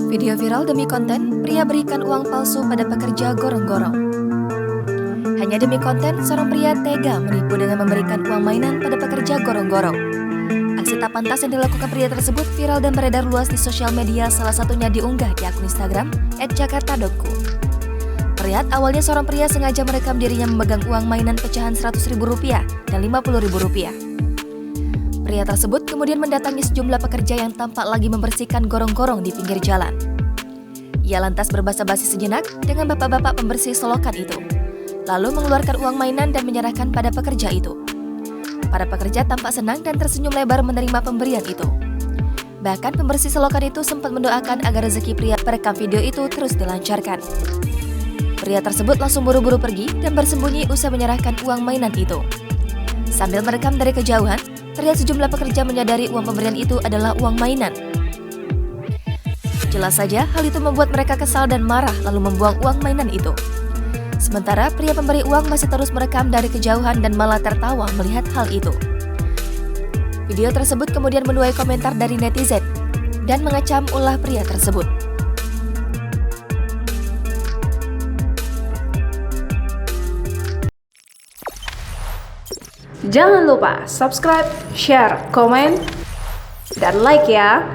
Video viral demi konten, pria berikan uang palsu pada pekerja gorong-gorong. Hanya demi konten, seorang pria tega menipu dengan memberikan uang mainan pada pekerja gorong-gorong. Aksi tak pantas yang dilakukan pria tersebut viral dan beredar luas di sosial media, salah satunya diunggah di akun Instagram @jakarta.ku. Terlihat awalnya seorang pria sengaja merekam dirinya memegang uang mainan pecahan Rp100.000 dan Rp50.000. Pria tersebut kemudian mendatangi sejumlah pekerja yang tampak lagi membersihkan gorong-gorong di pinggir jalan. Ia lantas berbasa-basi sejenak dengan bapak-bapak pembersih solokan itu, lalu mengeluarkan uang mainan dan menyerahkan pada pekerja itu. Para pekerja tampak senang dan tersenyum lebar menerima pemberian itu. Bahkan pembersih selokan itu sempat mendoakan agar rezeki pria perekam video itu terus dilancarkan. Pria tersebut langsung buru-buru pergi dan bersembunyi usai menyerahkan uang mainan itu. Sambil merekam dari kejauhan, terlihat sejumlah pekerja menyadari uang pemberian itu adalah uang mainan. Jelas saja hal itu membuat mereka kesal dan marah lalu membuang uang mainan itu. Sementara pria pemberi uang masih terus merekam dari kejauhan dan malah tertawa melihat hal itu. Video tersebut kemudian menuai komentar dari netizen dan mengecam ulah pria tersebut. Jangan lupa subscribe, share, komen, dan like ya!